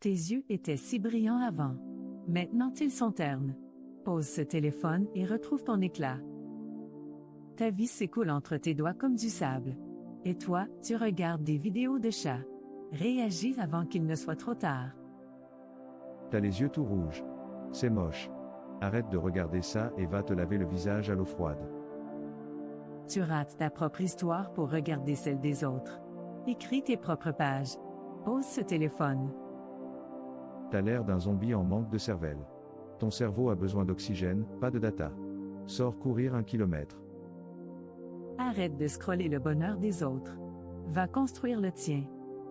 Tes yeux étaient si brillants avant. Maintenant ils sont ternes. Pose ce téléphone et retrouve ton éclat. Ta vie s'écoule entre tes doigts comme du sable. Et toi, tu regardes des vidéos de chats. Réagis avant qu'il ne soit trop tard. T'as les yeux tout rouges. C'est moche. Arrête de regarder ça et va te laver le visage à l'eau froide. Tu rates ta propre histoire pour regarder celle des autres. Écris tes propres pages. Pose ce téléphone. T'as l'air d'un zombie en manque de cervelle. Ton cerveau a besoin d'oxygène, pas de data. Sors courir 1 kilomètre. Arrête de scroller le bonheur des autres. Va construire le tien.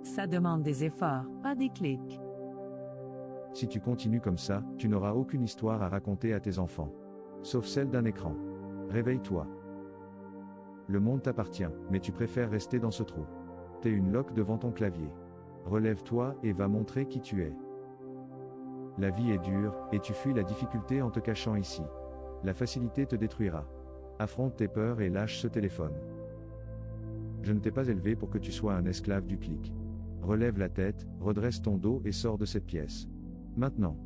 Ça demande des efforts, pas des clics. Si tu continues comme ça, tu n'auras aucune histoire à raconter à tes enfants. Sauf celle d'un écran. Réveille-toi. Le monde t'appartient, mais tu préfères rester dans ce trou. T'es une loque devant ton clavier. Relève-toi et va montrer qui tu es. La vie est dure, et tu fuis la difficulté en te cachant ici. La facilité te détruira. Affronte tes peurs et lâche ce téléphone. Je ne t'ai pas élevé pour que tu sois un esclave du clic. Relève la tête, redresse ton dos et sors de cette pièce. Maintenant.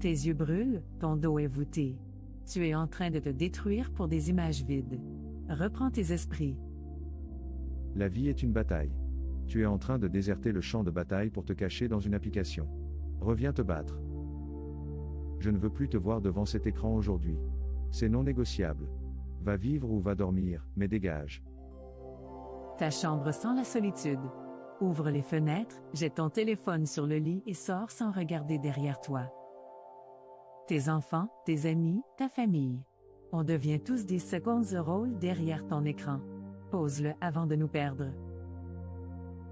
Tes yeux brûlent, ton dos est voûté. Tu es en train de te détruire pour des images vides. Reprends tes esprits. La vie est une bataille. Tu es en train de déserter le champ de bataille pour te cacher dans une application. Reviens te battre. Je ne veux plus te voir devant cet écran aujourd'hui. C'est non négociable. Va vivre ou va dormir, mais dégage. Ta chambre sent la solitude. Ouvre les fenêtres, jette ton téléphone sur le lit et sors sans regarder derrière toi. Tes enfants, tes amis, ta famille. On devient tous des seconds rôles derrière ton écran. Pose-le avant de nous perdre.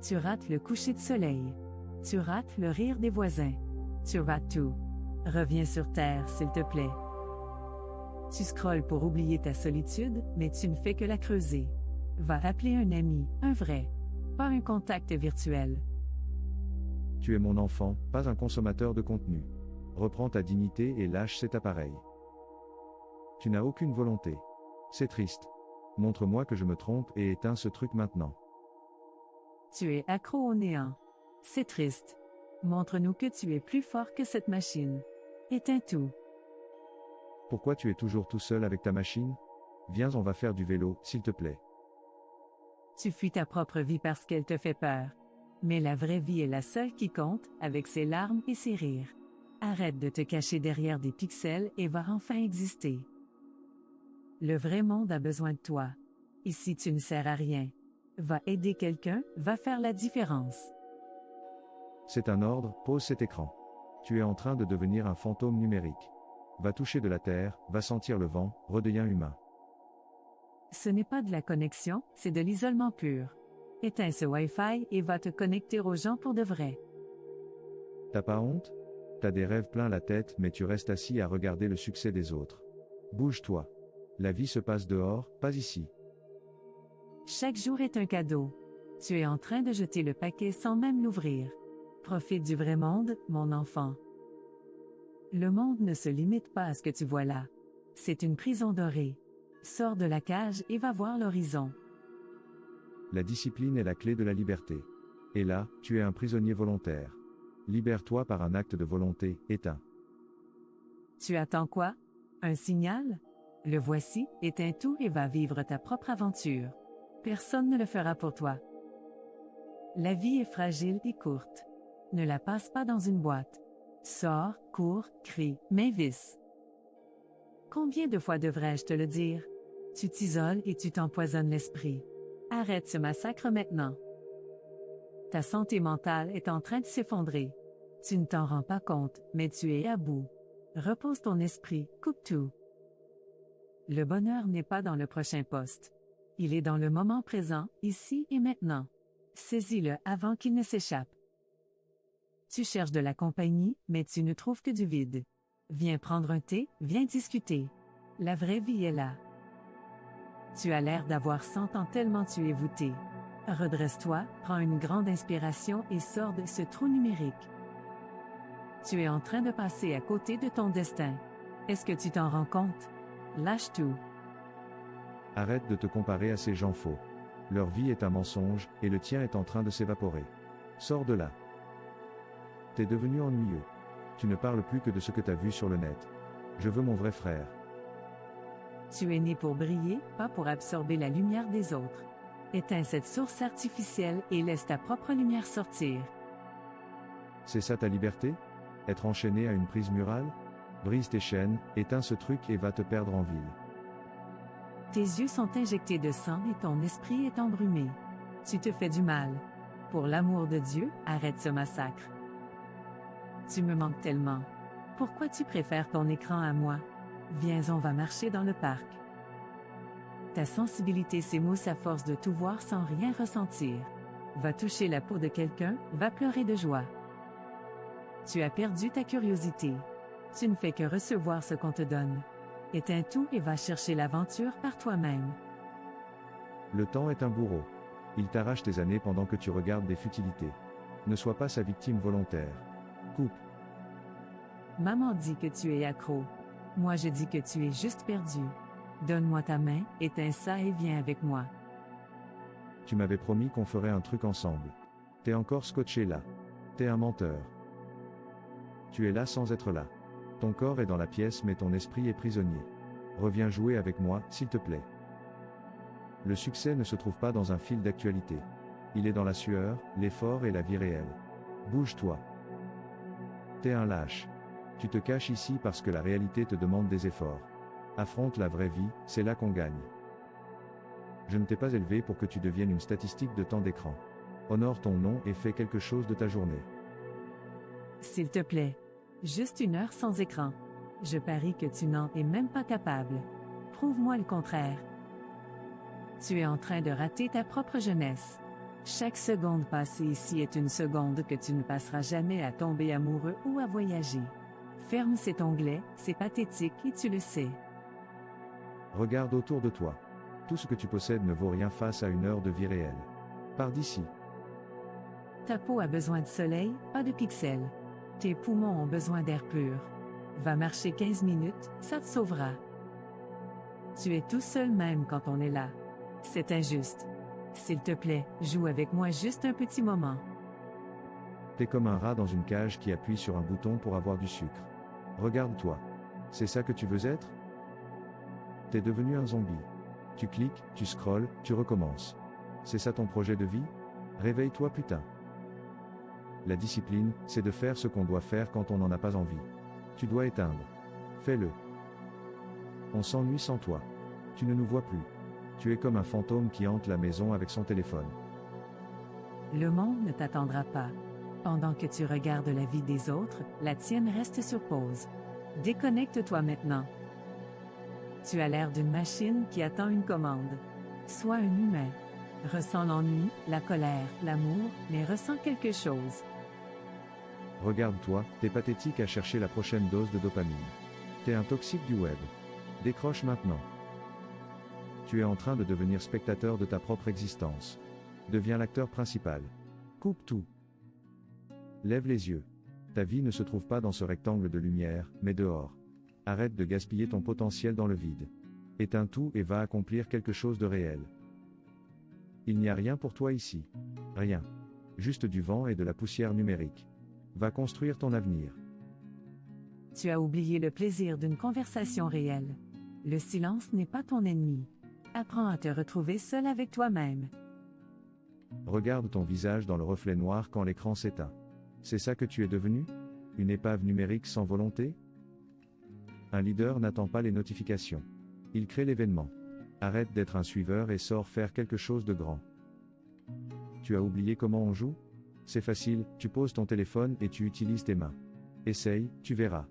Tu rates le coucher de soleil. Tu rates le rire des voisins. Tu rates tout. Reviens sur terre, s'il te plaît. Tu scrolles pour oublier ta solitude, mais tu ne fais que la creuser. Va appeler un ami, un vrai. Pas un contact virtuel. Tu es mon enfant, pas un consommateur de contenu. Reprends ta dignité et lâche cet appareil. Tu n'as aucune volonté. C'est triste. Montre-moi que je me trompe et éteins ce truc maintenant. Tu es accro au néant. C'est triste. Montre-nous que tu es plus fort que cette machine. Éteins tout. Pourquoi tu es toujours tout seul avec ta machine? Viens, on va faire du vélo, s'il te plaît. Tu fuis ta propre vie parce qu'elle te fait peur. Mais la vraie vie est la seule qui compte, avec ses larmes et ses rires. Arrête de te cacher derrière des pixels et va enfin exister. Le vrai monde a besoin de toi. Ici tu ne sers à rien. Va aider quelqu'un, va faire la différence. C'est un ordre, pose cet écran. Tu es en train de devenir un fantôme numérique. Va toucher de la terre, va sentir le vent, redeviens humain. Ce n'est pas de la connexion, c'est de l'isolement pur. Éteins ce Wi-Fi et va te connecter aux gens pour de vrai. T'as pas honte? T'as des rêves plein la tête mais tu restes assis à regarder le succès des autres. Bouge-toi. La vie se passe dehors, pas ici. Chaque jour est un cadeau. Tu es en train de jeter le paquet sans même l'ouvrir. Profite du vrai monde, mon enfant. Le monde ne se limite pas à ce que tu vois là. C'est une prison dorée. Sors de la cage et va voir l'horizon. La discipline est la clé de la liberté. Et là, tu es un prisonnier volontaire. Libère-toi par un acte de volonté, éteins. Tu attends quoi? Un signal? Le voici, éteins tout et va vivre ta propre aventure. Personne ne le fera pour toi. La vie est fragile et courte. Ne la passe pas dans une boîte. Sors, cours, crie, mais visse. Combien de fois devrais-je te le dire? Tu t'isoles et tu t'empoisonnes l'esprit. Arrête ce massacre maintenant. Ta santé mentale est en train de s'effondrer. Tu ne t'en rends pas compte, mais tu es à bout. Repose ton esprit, coupe tout. Le bonheur n'est pas dans le prochain poste. Il est dans le moment présent, ici et maintenant. Saisis-le avant qu'il ne s'échappe. Tu cherches de la compagnie, mais tu ne trouves que du vide. Viens prendre un thé, viens discuter. La vraie vie est là. Tu as l'air d'avoir 100 ans tellement tu es voûté. Redresse-toi, prends une grande inspiration et sors de ce trou numérique. Tu es en train de passer à côté de ton destin. Est-ce que tu t'en rends compte? Lâche tout. Arrête de te comparer à ces gens faux. Leur vie est un mensonge, et le tien est en train de s'évaporer. Sors de là. T'es devenu ennuyeux. Tu ne parles plus que de ce que t'as vu sur le net. Je veux mon vrai frère. Tu es né pour briller, pas pour absorber la lumière des autres. Éteins cette source artificielle et laisse ta propre lumière sortir. C'est ça ta liberté? Être enchaîné à une prise murale? Brise tes chaînes, éteins ce truc et va te perdre en ville. Tes yeux sont injectés de sang et ton esprit est embrumé. Tu te fais du mal. Pour l'amour de Dieu, arrête ce massacre. Tu me manques tellement. Pourquoi tu préfères ton écran à moi? Viens, on va marcher dans le parc. Ta sensibilité s'émousse à force de tout voir sans rien ressentir. Va toucher la peau de quelqu'un, va pleurer de joie. Tu as perdu ta curiosité. Tu ne fais que recevoir ce qu'on te donne. Éteins tout et va chercher l'aventure par toi-même. Le temps est un bourreau. Il t'arrache tes années pendant que tu regardes des futilités. Ne sois pas sa victime volontaire. Coupe. Maman dit que tu es accro. Moi je dis que tu es juste perdu. Donne-moi ta main, éteins ça et viens avec moi. Tu m'avais promis qu'on ferait un truc ensemble. T'es encore scotché là. T'es un menteur. Tu es là sans être là. Ton corps est dans la pièce mais ton esprit est prisonnier. Reviens jouer avec moi, s'il te plaît. Le succès ne se trouve pas dans un fil d'actualité. Il est dans la sueur, l'effort et la vie réelle. Bouge-toi. T'es un lâche. Tu te caches ici parce que la réalité te demande des efforts. Affronte la vraie vie, c'est là qu'on gagne. Je ne t'ai pas élevé pour que tu deviennes une statistique de temps d'écran. Honore ton nom et fais quelque chose de ta journée. S'il te plaît. Juste 1 heure sans écran. Je parie que tu n'en es même pas capable. Prouve-moi le contraire. Tu es en train de rater ta propre jeunesse. Chaque seconde passée ici est une seconde que tu ne passeras jamais à tomber amoureux ou à voyager. Ferme cet onglet, c'est pathétique et tu le sais. Regarde autour de toi. Tout ce que tu possèdes ne vaut rien face à 1 heure de vie réelle. Pars d'ici. Ta peau a besoin de soleil, pas de pixels. Tes poumons ont besoin d'air pur. Va marcher 15 minutes, ça te sauvera. Tu es tout seul même quand on est là. C'est injuste. S'il te plaît, joue avec moi juste un petit moment. T'es comme un rat dans une cage qui appuie sur un bouton pour avoir du sucre. Regarde-toi. C'est ça que tu veux être? T'es devenu un zombie. Tu cliques, tu scrolles, tu recommences. C'est ça ton projet de vie? Réveille-toi putain. La discipline, c'est de faire ce qu'on doit faire quand on n'en a pas envie. Tu dois éteindre. Fais-le. On s'ennuie sans toi. Tu ne nous vois plus. Tu es comme un fantôme qui hante la maison avec son téléphone. Le monde ne t'attendra pas. Pendant que tu regardes la vie des autres, la tienne reste sur pause. Déconnecte-toi maintenant. Tu as l'air d'une machine qui attend une commande. Sois un humain. Ressens l'ennui, la colère, l'amour, mais ressens quelque chose. Regarde-toi, t'es pathétique à chercher la prochaine dose de dopamine. T'es un toxique du web. Décroche maintenant. Tu es en train de devenir spectateur de ta propre existence. Deviens l'acteur principal. Coupe tout. Lève les yeux. Ta vie ne se trouve pas dans ce rectangle de lumière, mais dehors. Arrête de gaspiller ton potentiel dans le vide. Éteins tout et va accomplir quelque chose de réel. Il n'y a rien pour toi ici. Rien. Juste du vent et de la poussière numérique. Va construire ton avenir. Tu as oublié le plaisir d'une conversation réelle. Le silence n'est pas ton ennemi. Apprends à te retrouver seul avec toi-même. Regarde ton visage dans le reflet noir quand l'écran s'éteint. C'est ça que tu es devenu? Une épave numérique sans volonté? Un leader n'attend pas les notifications. Il crée l'événement. Arrête d'être un suiveur et sors faire quelque chose de grand. Tu as oublié comment on joue? C'est facile, tu poses ton téléphone et tu utilises tes mains. Essaye, tu verras.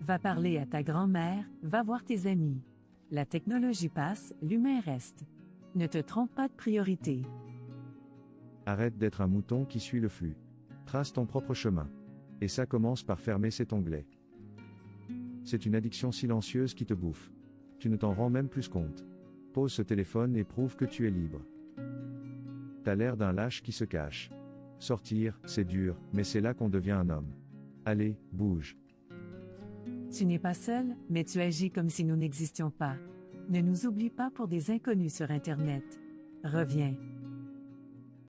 Va parler à ta grand-mère, va voir tes amis. La technologie passe, l'humain reste. Ne te trompe pas de priorité. Arrête d'être un mouton qui suit le flux. Trace ton propre chemin. Et ça commence par fermer cet onglet. C'est une addiction silencieuse qui te bouffe. Tu ne t'en rends même plus compte. Pose ce téléphone et prouve que tu es libre. T'as l'air d'un lâche qui se cache. Sortir, c'est dur, mais c'est là qu'on devient un homme. Allez, bouge. Tu n'es pas seul, mais tu agis comme si nous n'existions pas. Ne nous oublie pas pour des inconnus sur Internet. Reviens.